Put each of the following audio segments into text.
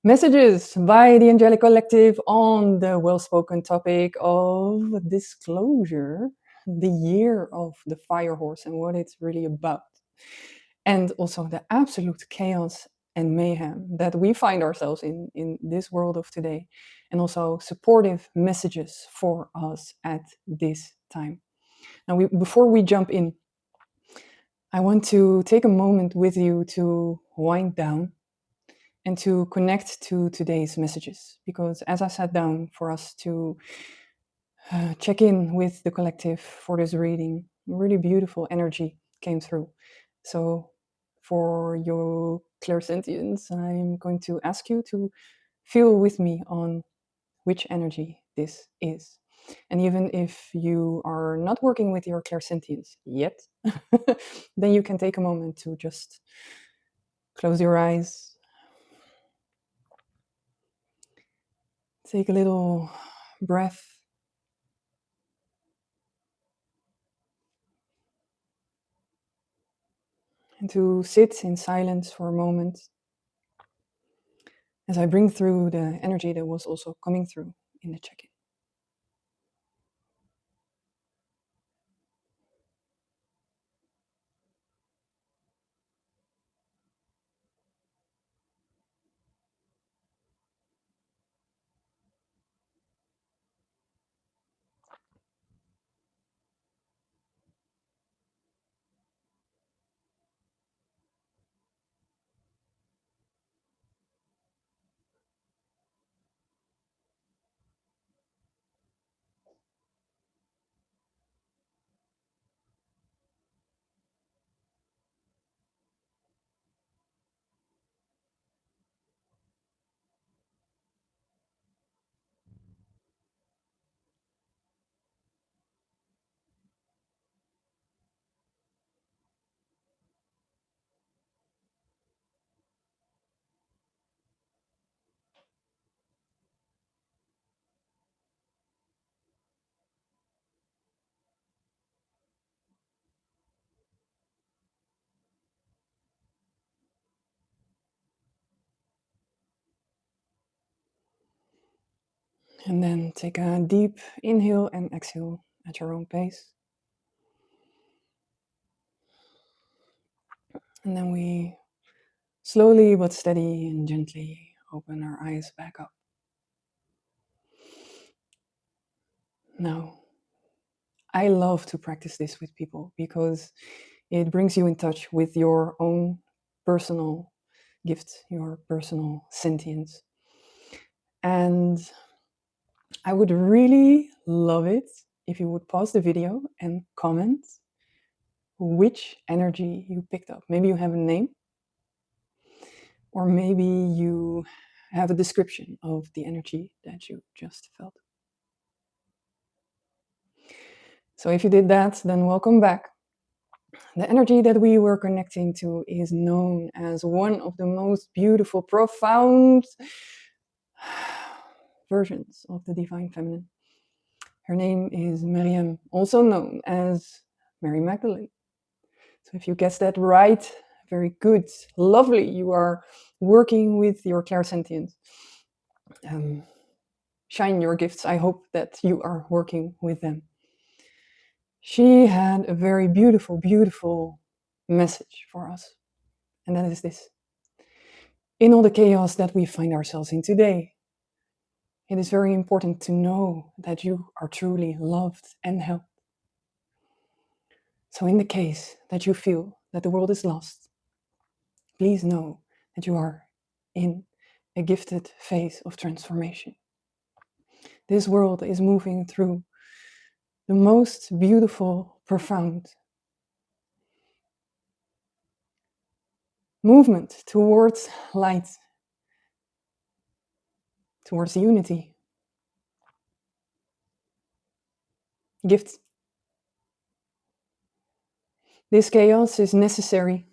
Messages by the Angelic Collective on the well-spoken topic of disclosure, the year of the fire horse and what it's really about. And also the absolute chaos and mayhem that we find ourselves in this world of today. And also supportive messages for us at this time. Now, before we jump in, I want to take a moment with you to wind down and to connect to today's messages. Because as I sat down for us to check in with the collective for this reading, really beautiful energy came through. So for your clairsentience, I'm going to ask you to feel with me on which energy this is. And even if you are not working with your clairsentience yet, then you can take a moment to just close your eyes. Take a little breath. And to sit in silence for a moment as I bring through the energy that was also coming through in the check-in. And then take a deep inhale and exhale at your own pace. And then we slowly but steady and gently open our eyes back up. Now, I love to practice this with people because it brings you in touch with your own personal gift, your personal sentience. And I would really love it if you would pause the video and comment which energy you picked up. Maybe you have a name, or maybe you have a description of the energy that you just felt. So if you did that, then welcome back. The energy that we were connecting to is known as one of the most beautiful, profound versions of the Divine Feminine. Her name is Miriam, also known as Mary Magdalene. So if you guessed that right, very good, lovely. You are working with your clairsentience. Shine your gifts. I hope that you are working with them. She had a very beautiful, beautiful message for us. And that is this. In all the chaos that we find ourselves in today, it is very important to know that you are truly loved and helped. So in the case that you feel that the world is lost, please know that you are in a gifted phase of transformation. This world is moving through the most beautiful, profound movement towards light, towards unity, gifts. This chaos is necessary.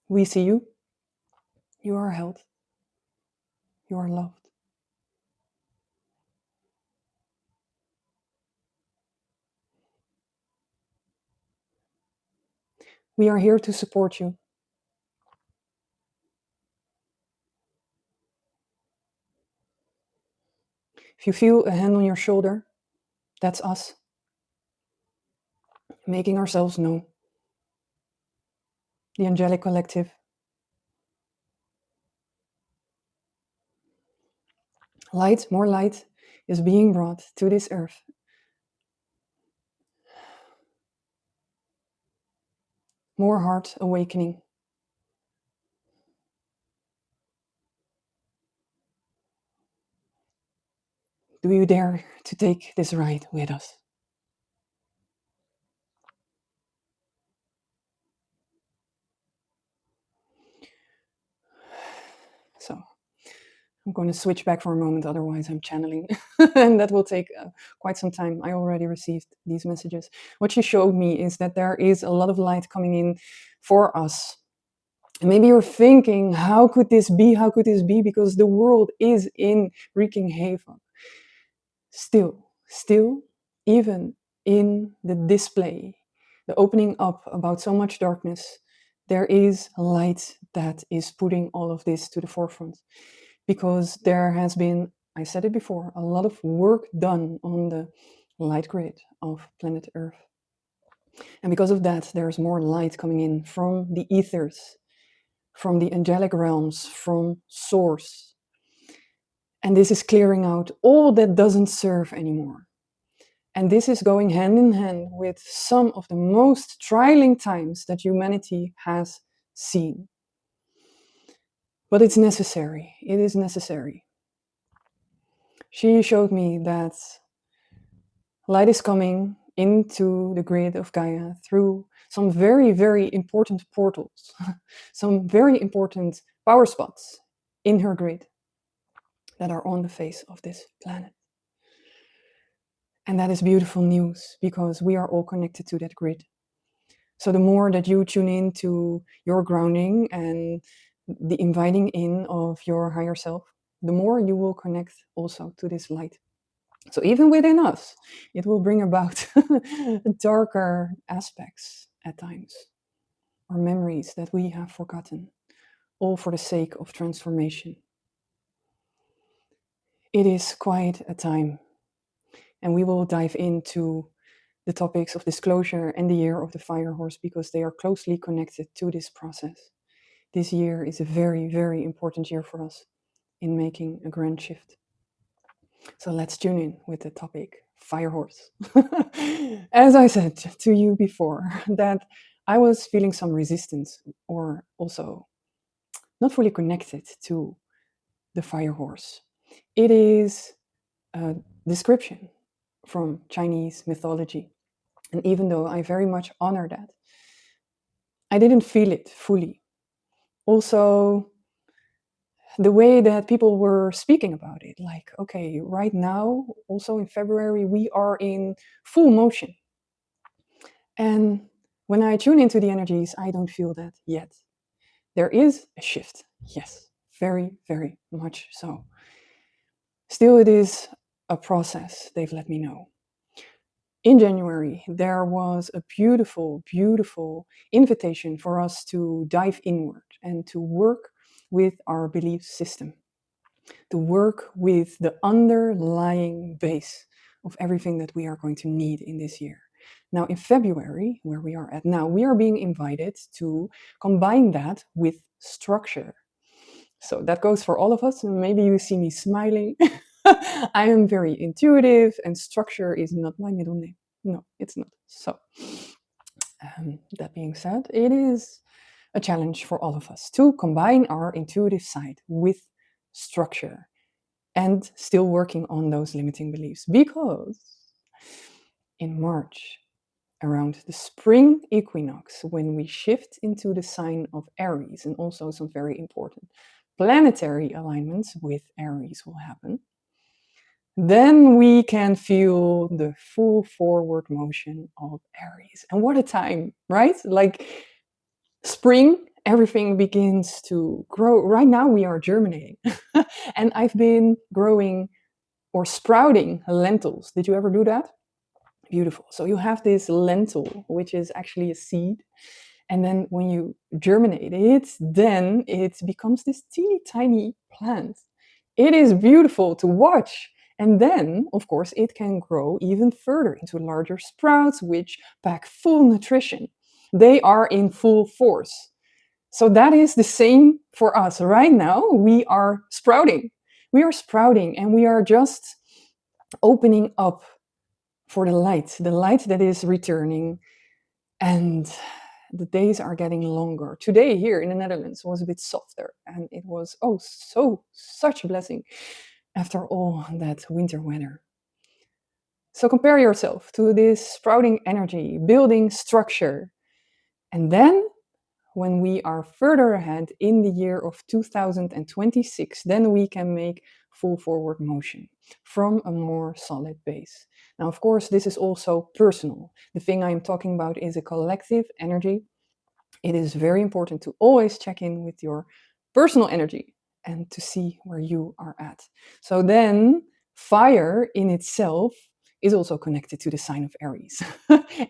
We see you. You are held. You are loved. We are here to support you. If you feel a hand on your shoulder, that's us, making ourselves known. The Angelic Collective. Light, more light, is being brought to this earth. More heart awakening. Do you dare to take this ride with us? So I'm going to switch back for a moment, otherwise I'm channeling. And that will take quite some time. I already received these messages. What she showed me is that there is a lot of light coming in for us. And maybe you're thinking, how could this be? How could this be? Because the world is in wreaking havoc. Still, even in the display, the opening up about so much darkness, there is light that is putting all of this to the forefront. Because there has been, I said it before, a lot of work done on the light grid of planet Earth. And because of that, there's more light coming in from the ethers, from the angelic realms, from Source. And this is clearing out all that doesn't serve anymore. And this is going hand in hand with some of the most trying times that humanity has seen. But it's necessary. It is necessary. She showed me that light is coming into the grid of Gaia through some very, very important portals, some very important power spots in her grid that are on the face of this planet. And that is beautiful news because we are all connected to that grid. So the more that you tune in to your grounding and the inviting in of your higher self, the more you will connect also to this light. So even within us, it will bring about darker aspects at times, or memories that we have forgotten, all for the sake of transformation. It is quite a time, and we will dive into the topics of disclosure and the year of the fire horse because they are closely connected to this process. This year is a very, very important year for us in making a grand shift. So let's tune in with the topic fire horse. As I said to you before, that I was feeling some resistance or also not fully connected to the fire horse. It is a description from Chinese mythology. And even though I very much honor that, I didn't feel it fully. Also, the way that people were speaking about it, like, okay, right now, also in February, we are in full motion. And when I tune into the energies, I don't feel that yet. There is a shift, yes, very, very much so. Still, it is a process, they've let me know. In January, there was a beautiful, beautiful invitation for us to dive inward and to work with our belief system, to work with the underlying base of everything that we are going to need in this year. Now, in February, where we are at now, we are being invited to combine that with structure. So that goes for all of us. Maybe you see me smiling. I am very intuitive, and structure is not my middle name. No, it's not. So, that being said, it is a challenge for all of us to combine our intuitive side with structure and still working on those limiting beliefs. Because in March, around the spring equinox, when we shift into the sign of Aries, and also some very important planetary alignments with Aries will happen, then we can feel the full forward motion of Aries. And what a time, right? Like spring, everything begins to grow. Right now, we are germinating. And I've been growing or sprouting lentils. Did you ever do that? Beautiful. So you have this lentil, which is actually a seed. And then when you germinate it, then it becomes this teeny tiny plant. It is beautiful to watch. And then, of course, it can grow even further into larger sprouts, which pack full nutrition. They are in full force. So that is the same for us. Right now, we are sprouting. We are sprouting and we are just opening up for the light that is returning. And the days are getting longer. Today here in the Netherlands was a bit softer and it was, oh, such a blessing after all that winter weather. So compare yourself to this sprouting energy, building structure. And then when we are further ahead in the year of 2026, then we can make full forward motion from a more solid base. Now, of course, this is also personal. The thing I'm talking about is a collective energy. It is very important to always check in with your personal energy and to see where you are at. So then, fire in itself is also connected to the sign of Aries.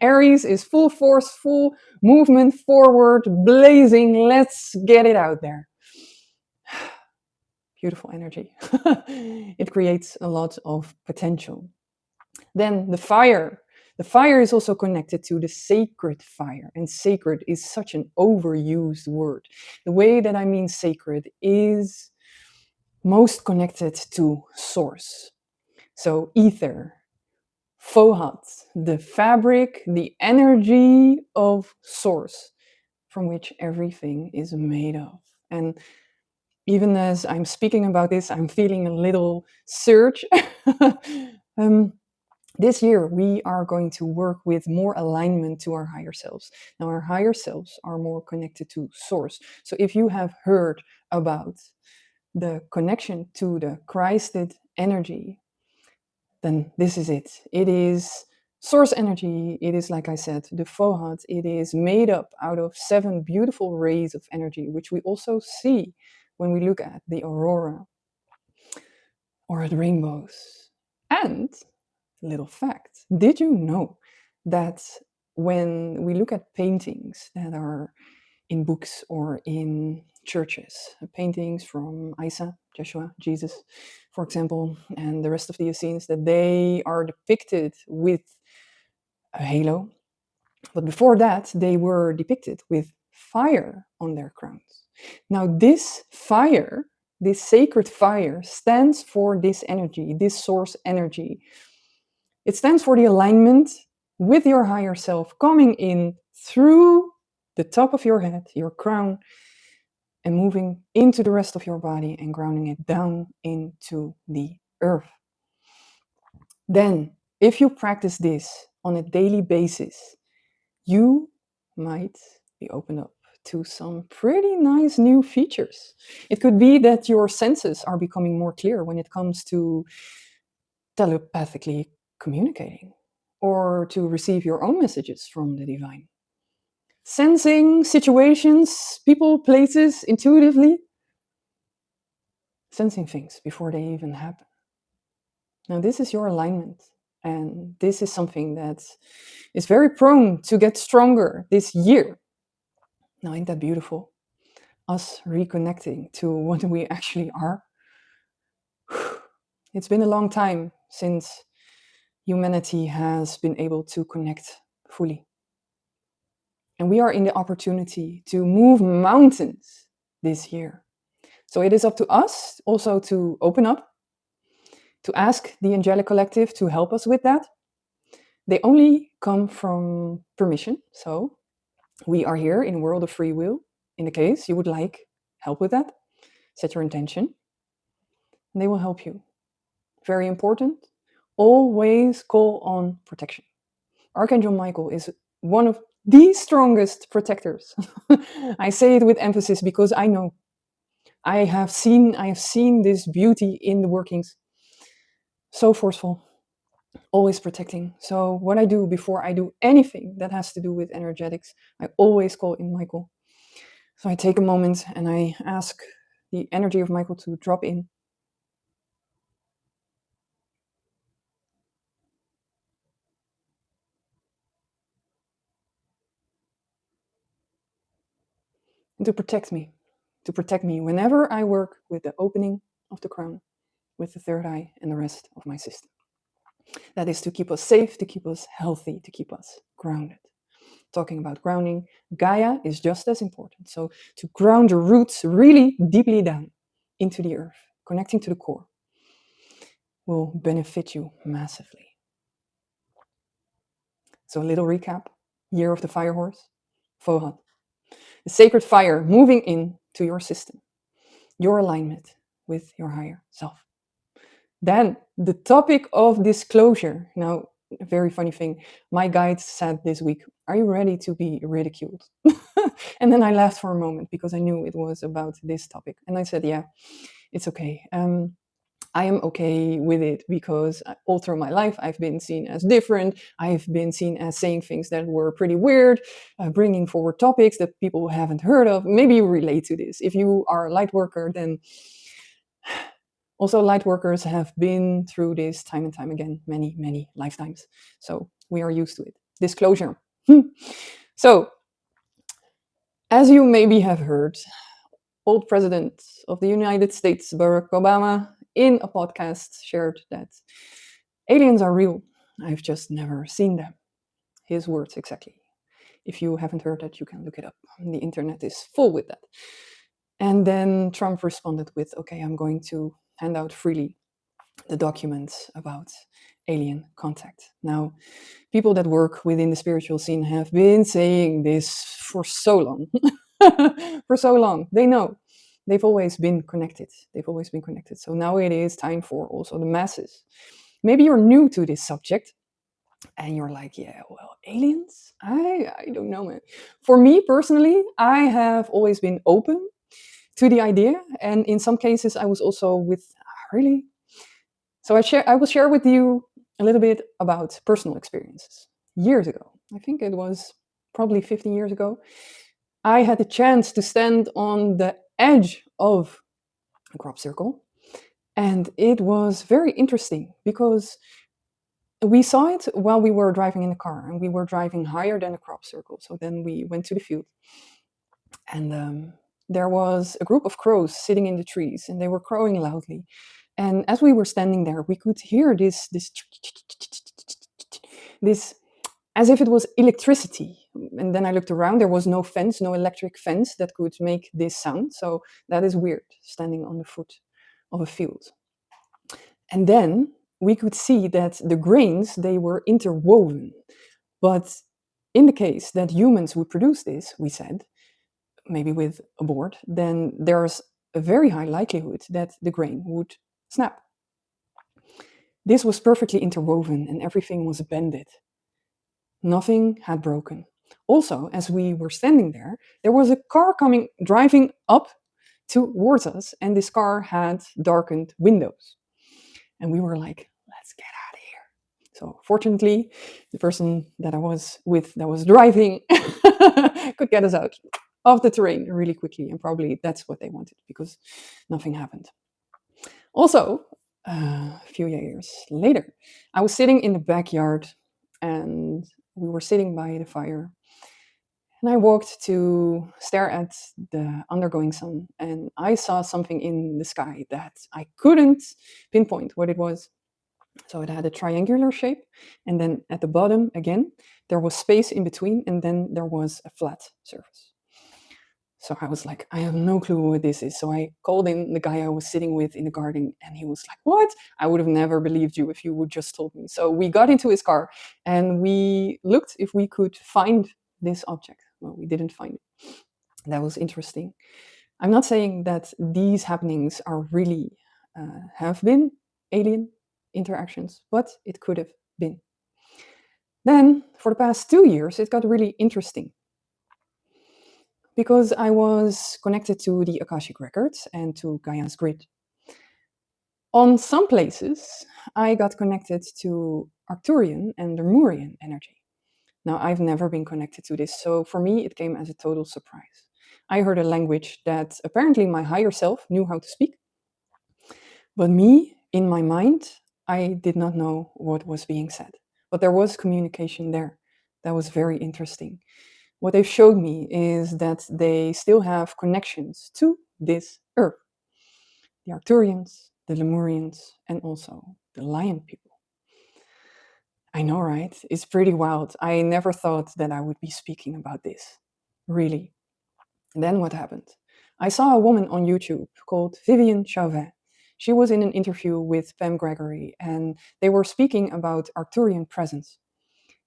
Aries is full force, full movement forward, blazing. Let's get it out there. Beautiful energy. It creates a lot of potential. Then the fire. The fire is also connected to the sacred fire, and sacred is such an overused word. The way that I mean sacred is most connected to source. So ether, Fohat, the fabric, the energy of source from which everything is made of. And even as I'm speaking about this, I'm feeling a little surge. This year, we are going to work with more alignment to our higher selves. Now, our higher selves are more connected to source. So if you have heard about the connection to the Christed energy, then this is it. It is source energy. It is, like I said, the Fohat. It is made up out of 7 beautiful rays of energy, which we also see when we look at the aurora or at rainbows. And, little fact, did you know that when we look at paintings that are in books or in churches, paintings from Isa, Joshua, Jesus, for example, and the rest of the Essenes, that they are depicted with a halo. But before that, they were depicted with fire on their crowns. Now, this fire, this sacred fire, stands for this energy, this source energy. It stands for the alignment with your higher self coming in through the top of your head, your crown, and moving into the rest of your body and grounding it down into the earth. Then, if you practice this on a daily basis, you might be opened up to some pretty nice new features. It could be that your senses are becoming more clear when it comes to telepathically communicating or to receive your own messages from the divine. Sensing situations, people, places intuitively, sensing things before they even happen. Now, this is your alignment, and this is something that is very prone to get stronger this year. Now, ain't that beautiful? Us reconnecting to what we actually are. It's been a long time since humanity has been able to connect fully. And we are in the opportunity to move mountains this year. So it is up to us also to open up, to ask the Angelic Collective to help us with that. They only come from permission. So we are here in a world of free will. In the case you would like help with that, set your intention, and they will help you. Very important, always call on protection. Archangel Michael is one of the strongest protectors. I say it with emphasis because I know. I have seen this beauty in the workings. So forceful, always protecting. So what I do before I do anything that has to do with energetics, I always call in Michael. So I take a moment and I ask the energy of Michael to drop in. and to protect me whenever I work with the opening of the crown, with the third eye and the rest of my system. That is to keep us safe, to keep us healthy, to keep us grounded. Talking about grounding, Gaia is just as important. So to ground your roots really deeply down into the earth, connecting to the core, will benefit you massively. So a little recap, year of the fire horse, Vohat. The sacred fire moving into your system, your alignment with your higher self. Then the topic of disclosure. Now, a very funny thing. My guide said this week, "Are you ready to be ridiculed?" And then I laughed for a moment because I knew it was about this topic. And I said, yeah, it's okay. I am okay with it because all through my life I've been seen as different. I've been seen as saying things that were pretty weird, bringing forward topics that people haven't heard of. Maybe you relate to this. If you are a light worker, then also light workers have been through this time and time again, many, many lifetimes. So we are used to it. Disclosure. So, as you maybe have heard, old President of the United States, Barack Obama, in a podcast shared that aliens are real. I've just never seen them. His words exactly. If you haven't heard that, you can look it up. The internet is full with that. And then Trump responded with, okay, I'm going to hand out freely the documents about alien contact. Now, people that work within the spiritual scene have been saying this for so long. For so long. They know. They've always been connected. They've always been connected. So now it is time for also the masses. Maybe you're new to this subject and you're like, yeah, well, aliens? I don't know, man. For me personally, I have always been open to the idea. And in some cases, I was also with, really? So I will share with you a little bit about personal experiences. Years ago, I think it was probably 15 years ago, I had the chance to stand on the edge of a crop circle. And it was very interesting because we saw it while we were driving in the car, and we were driving higher than a crop circle. So then we went to the field, and there was a group of crows sitting in the trees, and they were crowing loudly. And as we were standing there, we could hear this as if it was electricity. And then I looked around, there was no fence, no electric fence that could make this sound. So that is weird, standing on the foot of a field. And then we could see that the grains, they were interwoven. But in the case that humans would produce this, we said, maybe with a board, then there's a very high likelihood that the grain would snap. This was perfectly interwoven and everything was bended. Nothing had broken. Also, as we were standing there was a car driving up towards us, and this car had darkened windows. And we were like, let's get out of here. So fortunately, the person that I was with that was driving could get us out of the terrain really quickly. And probably that's what they wanted because nothing happened. Also, a few years later, I was sitting in the backyard and we were sitting by the fire. And I walked to stare at the undergoing sun, and I saw something in the sky that I couldn't pinpoint what it was. So it had a triangular shape, and then at the bottom, again, there was space in between, and then there was a flat surface. So I was like, I have no clue what this is. So I called in the guy I was sitting with in the garden, and he was like, what? I would have never believed you if you would just told me. So we got into his car, and we looked if we could find this object. Well, we didn't find it. That was interesting. I'm not saying that these happenings are really have been alien interactions, but it could have been. Then, for the past 2 years, it got really interesting because I was connected to the Akashic records and to Gaia's grid. On some places, I got connected to Arcturian and Lemurian energy. Now, I've never been connected to this, so for me, it came as a total surprise. I heard a language that apparently my higher self knew how to speak, but me, in my mind, I did not know what was being said. But there was communication there. That was very interesting. what they've showed me is that they still have connections to this earth. The Arcturians, the Lemurians, and also the Lion People. I know, right? It's pretty wild. I never thought that I would be speaking about this. Really. And then what happened? I saw a woman on YouTube called Vivian Chauvin. She was in an interview with Pam Gregory, and they were speaking about Arcturian presence.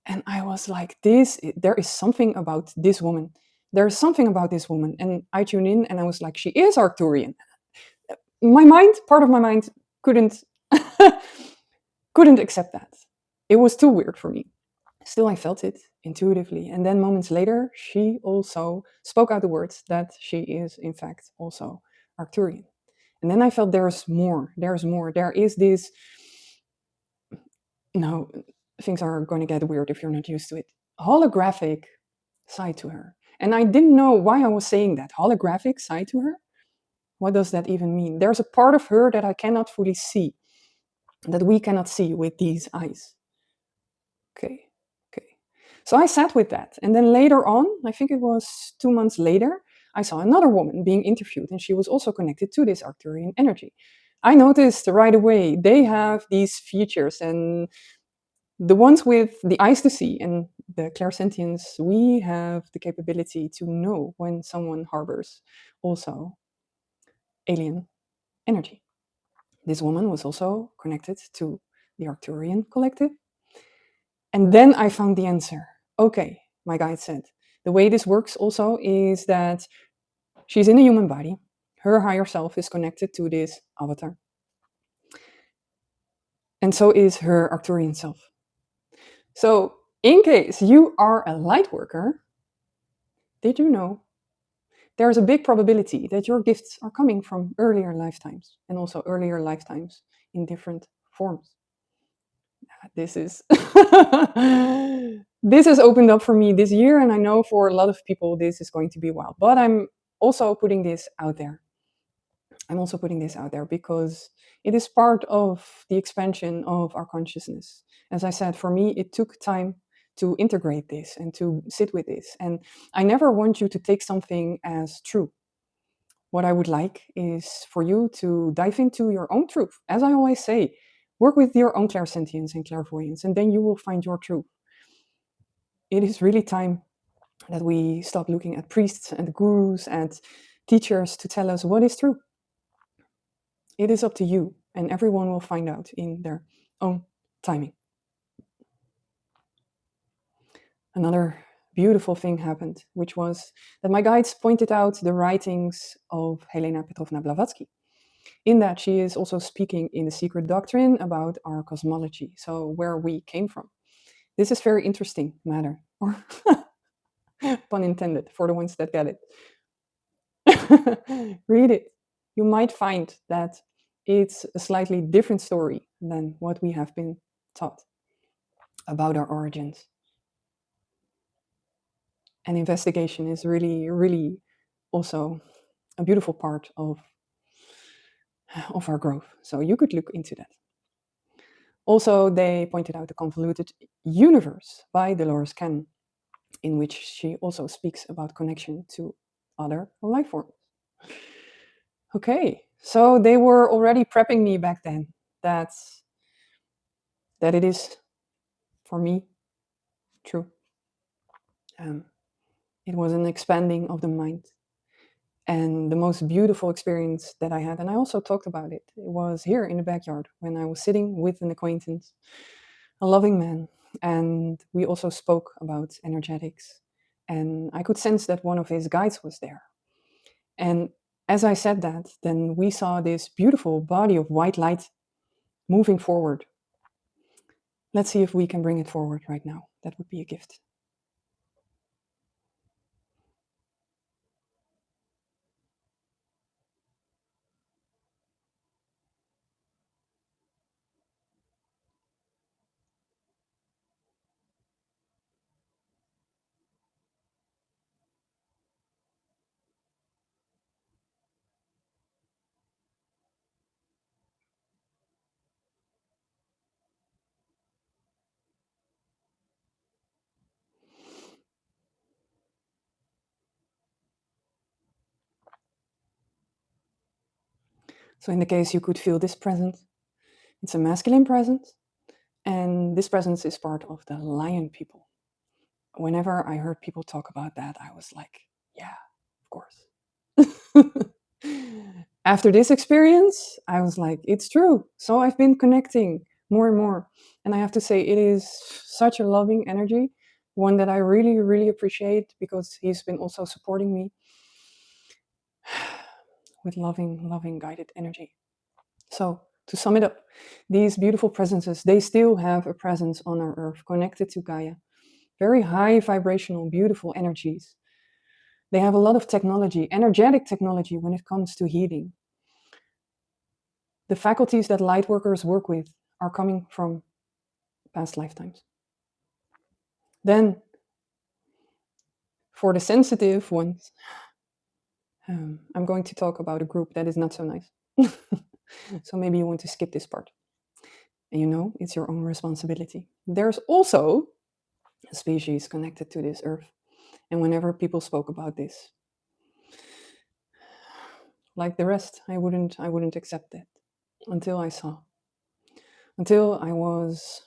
And I was like, there is something about this woman. There's something about this woman. And I tuned in and I was like, she is Arcturian. My mind, part of my mind, couldn't couldn't accept that. It was too weird for me. Still, I felt it intuitively. And then moments later, she also spoke out the words that she is, in fact, also Arcturian. And then I felt there's more, there's more. There is this, no, things are going to get weird if you're not used to it, holographic side to her. And I didn't know why I was saying that. Holographic side to her? What does that even mean? There's a part of her that I cannot fully see, that we cannot see with these eyes. Okay, okay. So I sat with that. And then later on, I think it was 2 months later, I saw another woman being interviewed, and she was also connected to this Arcturian energy. I noticed right away they have these features, and the ones with the eyes to see and the clairsentience, we have the capability to know when someone harbors also alien energy. This woman was also connected to the Arcturian Collective. And then I found the answer. Okay, my guide said. The way this works also is that she's in a human body. Her higher self is connected to this avatar. And so is her Arcturian self. So, in case you are a light worker, did you know there's a big probability that your gifts are coming from earlier lifetimes and also earlier lifetimes in different forms? This is this has opened up for me this year, and I know for a lot of people this is going to be wild, but I'm also putting this out there. I'm also putting this out there because it is part of the expansion of our consciousness. As I said, for me it took time to integrate this and to sit with this, and I never want you to take something as true. What I would like is for you to dive into your own truth. As I always say, work with your own clairsentience and clairvoyance, and then you will find your truth. It is really time that we stop looking at priests and gurus and teachers to tell us what is true. It is up to you, and everyone will find out in their own timing. Another beautiful thing happened, which was that my guides pointed out the writings of Helena Petrovna Blavatsky, in that she is also speaking in the secret doctrine about our cosmology, so where we came from. This is very interesting matter, or pun intended, for the ones that get it. Read it. You might find that it's a slightly different story than what we have been taught about our origins. And investigation is really, really also a beautiful part of our growth. So you could look into that. Also, they pointed out the convoluted universe by Dolores Cannon, in which she also speaks about connection to other life forms. Okay, so they were already prepping me back then that it is, for me, true. It was an expanding of the mind. And the most beautiful experience that I had, and I also talked about it, it was here in the backyard when I was sitting with an acquaintance, a loving man, and we also spoke about energetics. And I could sense that one of his guides was there. And as I said that, then we saw this beautiful body of white light moving forward. Let's see if we can bring it forward right now. That would be a gift. So in the case you could feel this presence, it's a masculine presence, and this presence is part of the lion people. Whenever I heard people talk about that, I was like, yeah, of course. After this experience, I was like, it's true. So I've been connecting more and more. And I have to say, it is such a loving energy, one that I really, really appreciate because he's been also supporting me with loving, loving guided energy. So to sum it up, these beautiful presences, they still have a presence on our earth connected to Gaia. Very high vibrational, beautiful energies. They have a lot of technology, energetic technology when it comes to healing. The faculties that light workers work with are coming from past lifetimes. Then, for the sensitive ones, I'm going to talk about a group that is not so nice. So maybe you want to skip this part. And you know, it's your own responsibility. There's also a species connected to this earth. And whenever people spoke about this, like the rest, I wouldn't accept it until I saw. Until I was,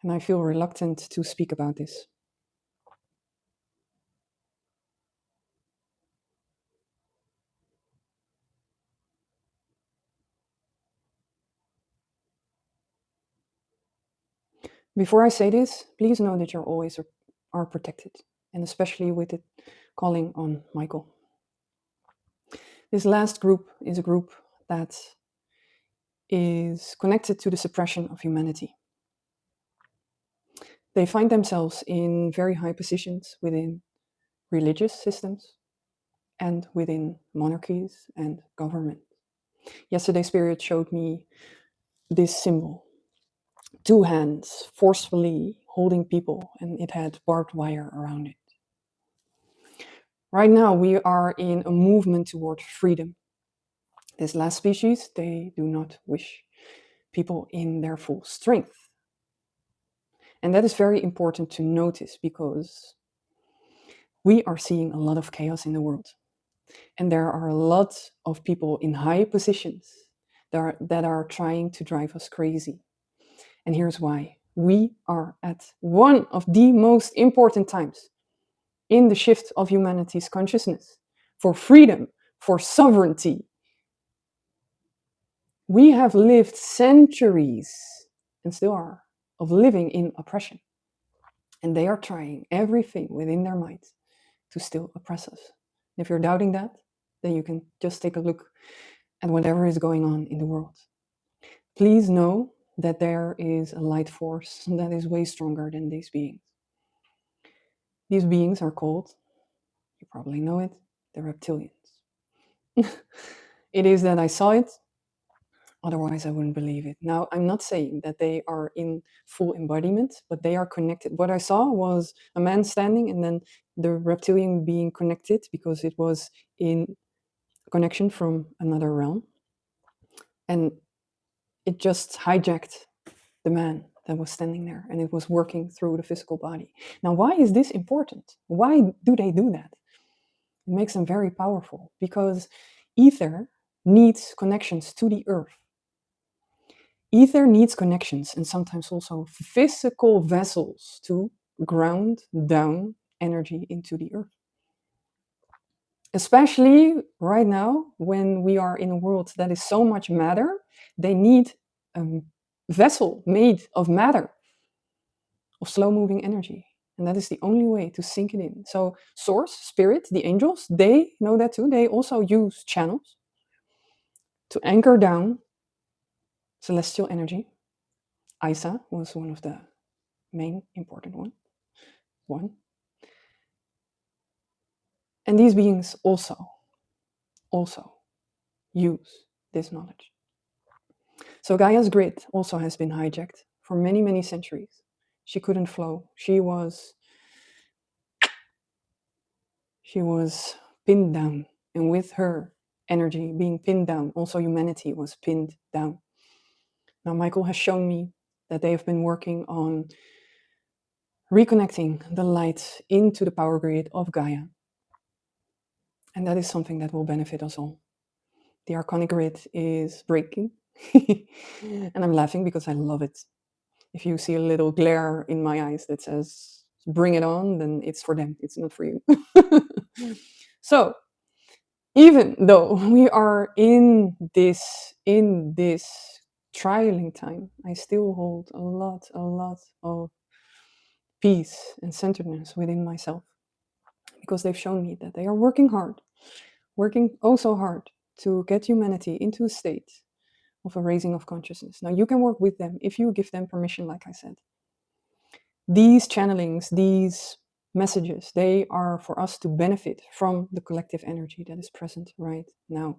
and I feel reluctant to speak about this. Before I say this, please know that you're always are protected, and especially with it calling on Michael. This last group is a group that is connected to the suppression of humanity. They find themselves in very high positions within religious systems and within monarchies and government. Yesterday, Spirit showed me this symbol, two hands forcefully holding people, and it had barbed wire around it. Right now, we are in a movement toward freedom. This last species, they do not wish people in their full strength. And that is very important to notice because we are seeing a lot of chaos in the world. And there are a lot of people in high positions that are trying to drive us crazy. And here's why. We are at one of the most important times in the shift of humanity's consciousness for freedom, for sovereignty. We have lived centuries, and still are, of living in oppression. And they are trying everything within their might to still oppress us. If you're doubting that, then you can just take a look at whatever is going on in the world. Please know that there is a light force that is way stronger than these beings. These beings are called, you probably know it, the reptilians. It is that I saw it, otherwise I wouldn't believe it. Now, I'm not saying that they are in full embodiment, but they are connected. What I saw was a man standing and then the reptilian being connected because it was in connection from another realm. And it just hijacked the man that was standing there and it was working through the physical body. Now, why is this important? Why do they do that? It makes them very powerful because ether needs connections to the earth. Ether needs connections and sometimes also physical vessels to ground down energy into the earth. Especially right now, when we are in a world that is so much matter, they need a vessel made of matter, of slow moving energy. And that is the only way to sink it in. So, Source, Spirit, the angels, they know that too. They also use channels to anchor down celestial energy. Isa was one of the main important one. And these beings also use this knowledge. So Gaia's grid also has been hijacked for many, many centuries. She couldn't flow. She was pinned down. And with her energy being pinned down, also humanity was pinned down. Now, Michael has shown me that they have been working on reconnecting the light into the power grid of Gaia. And that is something that will benefit us all. The archonic grid is breaking. And I'm laughing because I love it. If you see a little glare in my eyes that says, bring it on, then it's for them, it's not for you. So, even though we are in this trialing time, I still hold a lot of peace and centeredness within myself, because they've shown me that they are working hard, working oh so hard to get humanity into a state of a raising of consciousness. Now, you can work with them if you give them permission, like I said. These channelings, these messages, they are for us to benefit from the collective energy that is present right now.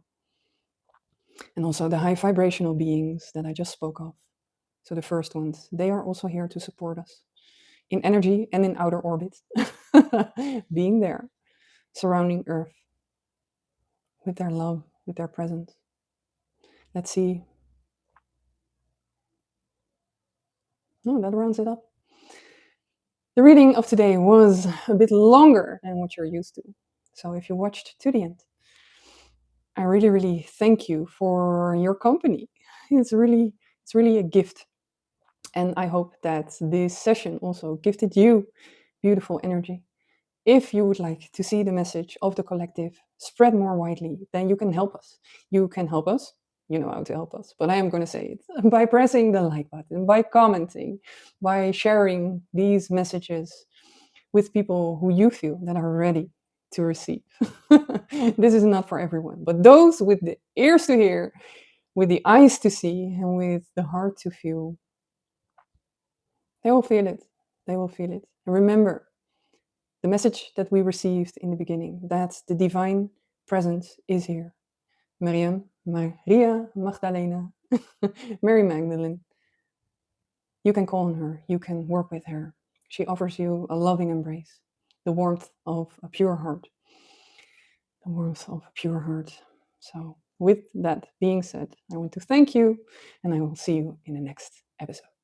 And also the high vibrational beings that I just spoke of. So the first ones, they are also here to support us in energy and in outer orbit, being there, surrounding Earth with their love, with their presence. Let's see. No, that rounds it up. The reading of today was a bit longer than what you're used to. So if you watched to the end, I really, really thank you for your company. It's really a gift. And I hope that this session also gifted you beautiful energy. If you would like to see the message of the collective spread more widely, then you can help us. You can help us. You know how to help us, but I am going to say it by pressing the like button, by commenting, by sharing these messages with people who you feel that are ready to receive. This is not for everyone, but those with the ears to hear, with the eyes to see, and with the heart to feel, they will feel it. They will feel it. And remember the message that we received in the beginning, that the divine presence is here. Maria Magdalena, Mary Magdalene. You can call on her. You can work with her. She offers you a loving embrace, the warmth of a pure heart. The warmth of a pure heart. So, with that being said, I want to thank you, and I will see you in the next episode.